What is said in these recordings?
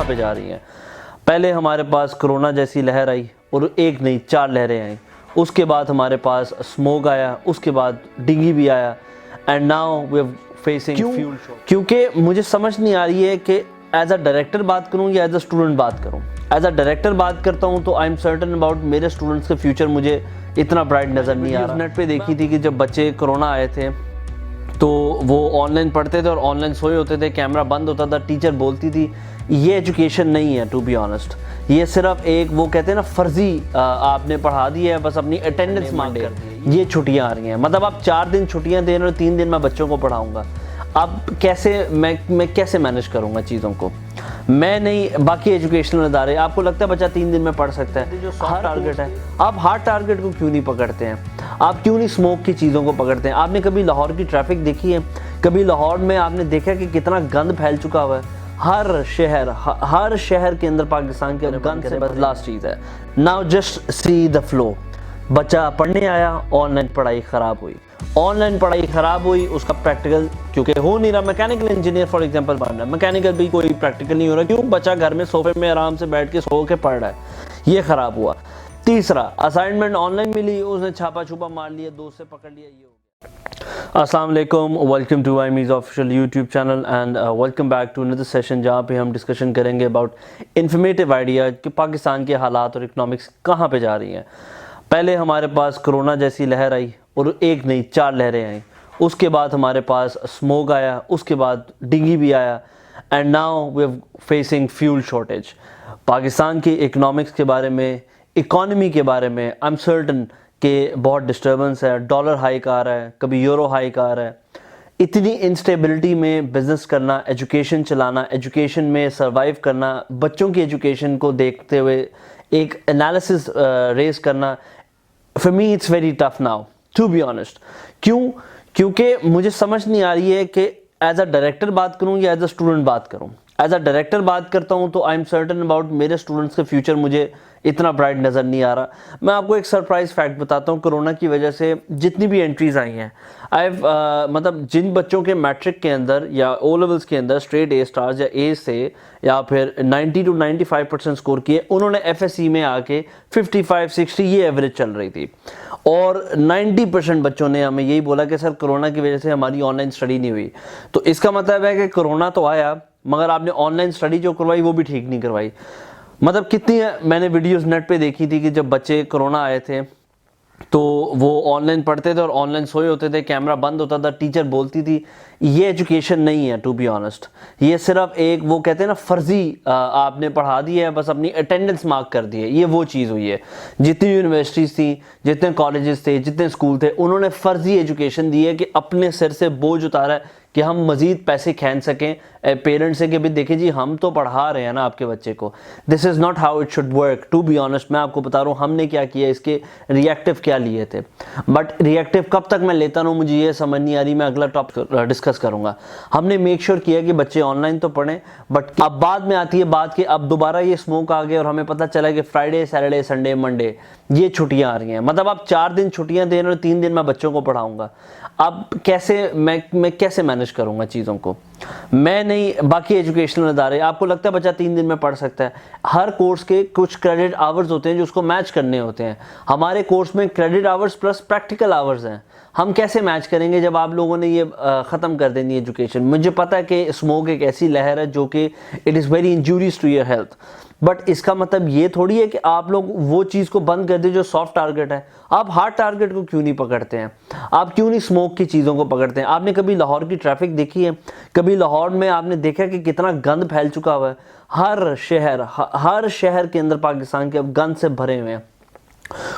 कहाँ पे जा रही हैं। पहले हमारे पास कोरोना जैसी लहर आई और एक नहीं 4 लहरें आई। उसके बाद हमारे पास स्मोक आया, उसके बाद डेंगू भी आया and now we are facing fuel shortage. क्योंकि मुझे समझ नहीं आ रही है कि एज अ डायरेक्टर बात करूँ या एज अ स्टूडेंट बात करूँ। एज अ डायरेक्टर बात करता हूँ तो आई एम सर्टन अबाउट मेरे स्टूडेंट्स के फ्यूचर मुझे इतना ब्राइट नज़र नहीं आ रहा। नेट पे देखी थी कि जब बच्चे कोरोना आए थे तो वो ऑनलाइन पढ़ते थे और ऑनलाइन सोए होते थे, कैमरा बंद होता था, टीचर बोलती थी ये एजुकेशन नहीं है। टू बी ऑनेस्ट ये सिर्फ एक वो कहते हैं ना फर्जी आपने पढ़ा दी है, बस अपनी अटेंडेंस मांग कर दी। ये छुट्टियां आ रही हैं, मतलब आप 4 दिन छुट्टियां दे रहे हो, 3 दिन मैं बच्चों को पढ़ाऊंगा। अब कैसे मैं कैसे मैनेज करूंगा चीज़ों को। मैं नहीं, बाकी एजुकेशनल अदारे, आपको लगता है बच्चा 3 दिन में पढ़ सकता है? जो सॉफ्ट टारगेट है, आप हार्ड टारगेट को क्यों नहीं पकड़ते हैं? आप क्यों नहीं स्मोक की चीज़ों को पकड़ते हैं? आपने कभी लाहौर की ट्रैफिक देखी है? कभी लाहौर में आपने देखा कि कितना गंद फैल चुका हुआ है? हर शहर के अंदर पाकिस्तान के गंद से बस लास्ट चीज़ है। Now just see the flow. बच्चा पढ़ने आया, ऑनलाइन पढ़ाई ख़राब हुई। ऑनलाइन पढ़ाई ख़राब हुई, उसका प्रैक्टिकल क्योंकि हो नहीं रहा। मैकेनिकल इंजीनियर फॉर एग्जांपल बन रहा है, मैकेनिकल भी कोई प्रैक्टिकल नहीं हो रहा। क्यों? बच्चा घर में सोफे में आराम से बैठ के सो के पढ़ रहा है, ये ख़राब हुआ। तीसरा, असाइनमेंट ऑनलाइन मिली, उसने छापा छुपा मार लिया, दोस्त से पकड़ लिया, ये हो गया। अस्सलाम वालेकुम, welcome to IME's official YouTube channel and welcome back to another session जहाँ पे हम डिस्कशन करेंगे अबाउट इन्फॉर्मेटिव आइडिया कि पाकिस्तान के हालात और इकनॉमिक्स कहाँ पे जा रही हैं। पहले हमारे पास कोरोना जैसी लहर आई और एक नहीं 4 लहरें आई। उसके बाद हमारे पास स्मोक आया, उसके बाद डेंगू भी आया and now we are facing fuel shortage. Pakistan की इकनॉमिक्स के बारे में, इकॉनमी के बारे में आई एम सर्टन कि बहुत डिस्टर्बेंस है। डॉलर हाइक आ रहा है, कभी यूरो हाइक आ रहा है। इतनी इंस्टेबिलिटी में बिज़नेस करना, एजुकेशन चलाना, एजुकेशन में सर्वाइव करना, बच्चों की एजुकेशन को देखते हुए एक एनालिसिस रेस करना, for me it's very tough now to be honest. क्यों? क्योंकि मुझे समझ नहीं आ रही है कि एज अ डायरेक्टर बात करूं या एज अ स्टूडेंट बात करूं। एज अ डायरेक्टर बात करता हूं तो आई एम सर्टन अबाउट मेरे स्टूडेंट्स के फ्यूचर मुझे इतना ब्राइट नज़र नहीं आ रहा। मैं आपको एक सरप्राइज फैक्ट बताता हूँ। कोरोना की वजह से जितनी भी एंट्रीज आई हैं, मतलब जिन बच्चों के मैट्रिक के अंदर या ओ लेवल्स के अंदर स्ट्रेट ए स्टार्स या ए से या फिर 90 to 95% स्कोर किए, उन्होंने FSE में आके 55-60 ये एवरेज चल रही थी। और 90% बच्चों ने हमें यही बोला कि सर कोरोना की वजह से हमारी ऑनलाइन स्टडी नहीं हुई। तो इसका मतलब है कि कोरोना तो आया मगर आपने ऑनलाइन स्टडी जो करवाई वो भी ठीक नहीं करवाई। मतलब कितनी मैंने वीडियोस नेट पे देखी थी कि जब बच्चे कोरोना आए थे तो वो ऑनलाइन पढ़ते थे और ऑनलाइन सोए होते थे, कैमरा बंद होता था, टीचर बोलती थी ये एजुकेशन नहीं है। टू बी ऑनेस्ट ये सिर्फ एक वो कहते हैं ना फर्जी आपने पढ़ा दी है, बस अपनी अटेंडेंस मार्क कर दी है, ये वो चीज़ हुई है। जितनी यूनिवर्सिटीज़ थी, जितने कॉलेजेस थे, जितने स्कूल थे, उन्होंने फर्जी एजुकेशन दी है कि अपने सिर से बोझ उतारा है कि हम मज़ीद पैसे खींच सकें पेरेंट्स से कि भाई देखिए जी हम तो पढ़ा रहे हैं ना आपके बच्चे को। This is not how it should work. To be honest मैं आपको बता रहा हूँ हमने क्या किया, इसके रिएक्टिव क्या लिए थे। बट रिएक्टिव कब तक मैं लेता रहूँ मुझे ये समझ नहीं आ रही। मैं अगला टॉपिक डिस्कस करूँगा। हमने मेक श्योर किया कि बच्चे ऑनलाइन तो पढ़ें, बट अब बाद में आती है बात कि अब दोबारा ये स्मोक आ गया और हमें पता चला कि फ्राइडे, सैटरडे, संडे, मंडे ये छुट्टियाँ आ रही हैं। मतलब आप 4 दिन छुट्टियाँ दे रहे हो, 3 दिन मैं बच्चों को पढ़ाऊँगा। अब कैसे मैं कैसे मैनेज करूँगा चीज़ों को। मैं नहीं, बाकी एजुकेशनल अदारे, आपको लगता है बच्चा 3 दिन में पढ़ सकता है? हर कोर्स के कुछ क्रेडिट आवर्स होते हैं जो उसको मैच करने होते हैं। हमारे कोर्स में credit hours plus practical hours हैं। हम कैसे मैच करेंगे जब आप लोगों ने ये ख़त्म कर देनी एजुकेशन? मुझे पता है कि स्मोक एक ऐसी लहर है जो कि it is very injurious to your health, but इसका मतलब ये थोड़ी है कि आप लोग वो चीज़ को बंद कर दें जो सॉफ्ट टारगेट है। आप हार्ड टारगेट को क्यों नहीं पकड़ते हैं? आप क्यों नहीं स्मोक की चीज़ों को पकड़ते हैं? आपने कभी लाहौर की ट्रैफिक देखी है? कभी लाहौर में आपने देखा कि कितना गंद फैल चुका हुआ है? हर शहर के अंदर पाकिस्तान के अब गंद से भरे हुए हैं।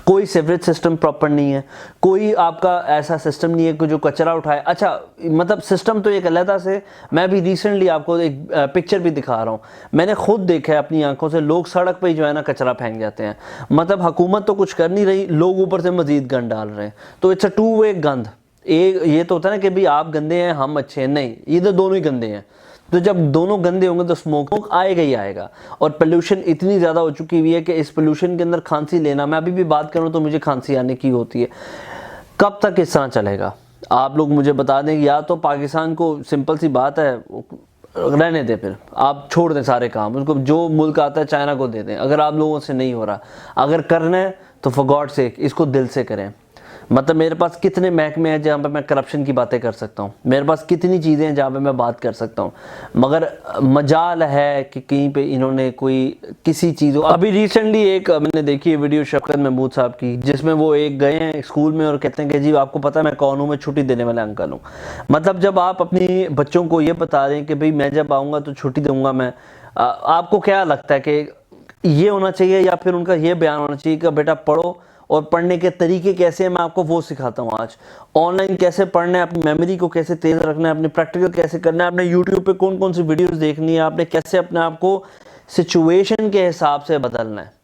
कोई सीवरेज सिस्टम प्रॉपर नहीं है, कोई आपका ऐसा सिस्टम नहीं है कि जो कचरा उठाए। अच्छा मतलब सिस्टम तो एक अलग से, मैं भी रिसेंटली आपको एक पिक्चर भी दिखा रहा हूँ, मैंने खुद देखा है अपनी आंखों से। लोग सड़क पे जो है ना कचरा फेंक जाते हैं। मतलब हुकूमत तो कुछ कर नहीं रही, लोग ऊपर से मजीद गंद डाल रहे हैं। तो इट्स अ टू वे गंद। ये तो होता है ना कि भाई आप गंदे हैं हम अच्छे हैं, नहीं, ये तो दोनों ही गंदे हैं। तो जब दोनों गंदे होंगे तो स्मोक आएगा ही आएगा। और पोल्यूशन इतनी ज़्यादा हो चुकी हुई है कि इस पोल्यूशन के अंदर खांसी लेना, मैं अभी भी बात करूँ तो मुझे खांसी आने की होती है। कब तक इस तरह चलेगा? आप लोग मुझे बता दें। या तो पाकिस्तान को, सिंपल सी बात है, रहने दें, फिर आप छोड़ दें सारे काम, उनको जो मुल्क आता है चाइना को दे दें। अगर आप लोगों से नहीं हो रहा, अगर करना है तो फॉर गॉड सेक इसको दिल से करें। मतलब मेरे पास कितने महकमे हैं जहाँ पे मैं करप्शन की बातें कर सकता हूँ, मेरे पास कितनी चीज़ें हैं जहाँ पे मैं बात कर सकता हूँ, मगर मजाल है कि कहीं पे इन्होंने कोई किसी चीज़। अभी रिसेंटली एक मैंने देखी है वीडियो शफकत महमूद साहब की, जिसमें वो एक गए हैं स्कूल में और कहते हैं कि जी आपको पता है मैं कौन हूँ, मैं छुट्टी देने वाला अंकल हूँ। मतलब जब आप अपनी बच्चों को ये बता रहे हैं कि भाई मैं जब आऊँगा तो छुट्टी दूंगा मैं, आपको क्या लगता है कि ये होना चाहिए या फिर उनका ये बयान होना चाहिए कि बेटा पढ़ो और पढ़ने के तरीके कैसे हैं मैं आपको वो सिखाता हूँ। आज ऑनलाइन कैसे पढ़ना है, अपनी मेमोरी को कैसे तेज रखना है, अपनी प्रैक्टिकल कैसे करना है, आपने यूट्यूब पे कौन कौन सी वीडियोस देखनी है, आपने कैसे अपने आप को सिचुएशन के हिसाब से बदलना है।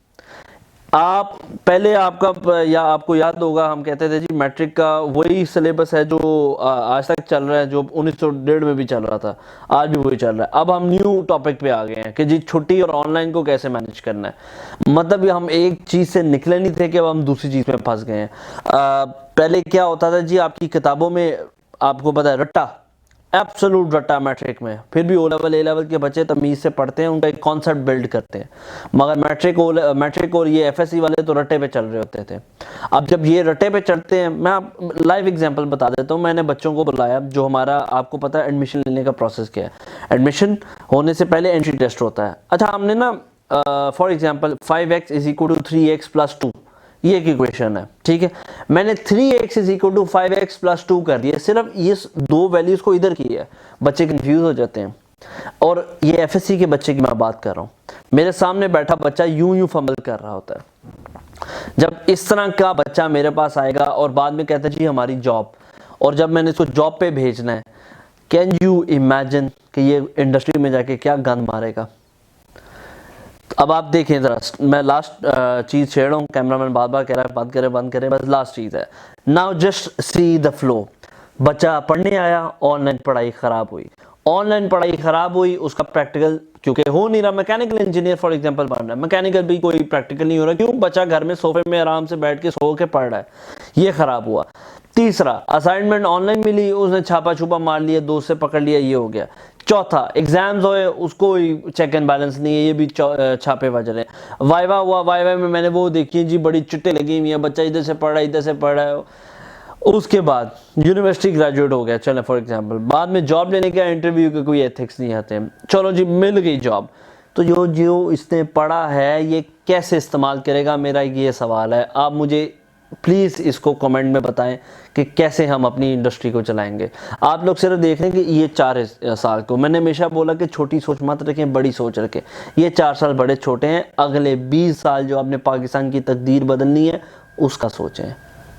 आप पहले आपका या आपको याद होगा हम कहते थे जी मैट्रिक का वही सिलेबस है जो आज तक चल रहा है, जो 1901 में भी चल रहा था, आज भी वही चल रहा है। अब हम न्यू टॉपिक पे आ गए हैं कि जी छुट्टी और ऑनलाइन को कैसे मैनेज करना है। मतलब हम एक चीज़ से निकले नहीं थे कि अब हम दूसरी चीज़ में फंस गए हैं। पहले क्या होता था जी, आपकी किताबों में आपको पता है रट्टा, एब्सोल्यूट रट्टा मैट्रिक में, फिर भी ओ लेवल ए लेवल के बच्चे तमीज़ से पढ़ते हैं, उनका एक कॉन्सेप्ट बिल्ड करते हैं। मगर मैट्रिक और ये एफएससी वाले तो रट्टे पे चल रहे होते थे। अब जब ये रट्टे पे चढ़ते हैं, मैं आप लाइव एग्जांपल बता देता हूँ। मैंने बच्चों को बुलाया, जो हमारा आपको पता है एडमिशन लेने का प्रोसेस क्या है। एडमिशन होने से पहले एंट्री टेस्ट होता है। अच्छा, हमने ना फॉर एग्जाम्पल 5x = 3x + 2 ये एक इक्वेशन है, ठीक है। मैंने 3x = 5x + 2 कर दिया, सिर्फ ये दो वैल्यूज को इधर की है। बच्चे कंफ्यूज हो जाते हैं। और ये एफएससी के बच्चे की मैं बात कर रहा हूँ, मेरे सामने बैठा बच्चा यूं फंबल कर रहा होता है। जब इस तरह का बच्चा मेरे पास आएगा और बाद में कहता है जी हमारी जॉब, और जब मैंने इसको जॉब पे भेजना है, कैन यू इमेजिन कि ये इंडस्ट्री में जाके क्या गन मारेगा। अब आप देखें ज़रा, मैं लास्ट चीज़ छेड़ रहा हूँ, कैमरामैन बार बार कह रहा है बात करें बंद करें, बस लास्ट चीज़ है। Now just see the flow. बच्चा पढ़ने आया, ऑनलाइन पढ़ाई ख़राब हुई, ऑनलाइन पढ़ाई ख़राब हुई, उसका प्रैक्टिकल क्योंकि हो नहीं रहा। मैकेनिकल इंजीनियर फॉर एग्जांपल पढ़ रहा है, मैकेनिकल भी कोई प्रैक्टिकल नहीं हो रहा, क्यों? बच्चा घर में सोफे में आराम से बैठ के सो के पढ़ रहा है, ये ख़राब हुआ। तीसरा, असाइनमेंट ऑनलाइन मिली, उसने छापा छुपा मार लिया, दोस्त से पकड़ लिया, ये हो गया। चौथा, एग्जाम्स हुए, उसको चेक एंड बैलेंस नहीं है, ये भी छापे बज रहे हैं। वाइवा हुआ, वाइवा में मैंने वो देखी जी बड़ी चिट्टे लगी हुई है, बच्चा इधर से पढ़ रहा है इधर से पढ़ रहा है। उसके बाद यूनिवर्सिटी ग्रेजुएट हो गया, चले फॉर एग्जांपल, बाद में जॉब लेने का इंटरव्यू के कोई एथिक्स नहीं आते, चलो जी मिल गई जॉब, तो जो इसने पढ़ा है ये कैसे इस्तेमाल करेगा, मेरा ये सवाल है। आप मुझे प्लीज़ इसको कमेंट में बताएं कि कैसे हम अपनी इंडस्ट्री को चलाएंगे। आप लोग सिर्फ देख रहे हैं कि ये 4 साल को, मैंने हमेशा बोला कि छोटी सोच मत रखें, बड़ी सोच रखें। ये 4 साल बड़े छोटे हैं, अगले 20 साल जो आपने पाकिस्तान की तकदीर बदलनी है उसका सोचें,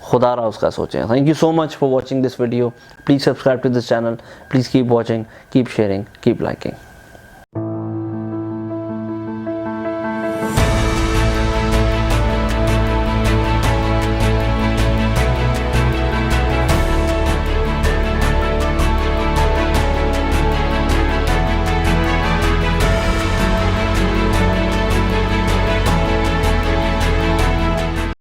खुदा रहा उसका सोचें। Thank you so much for watching this video. Please subscribe to this channel, please keep watching, keep sharing, keep liking.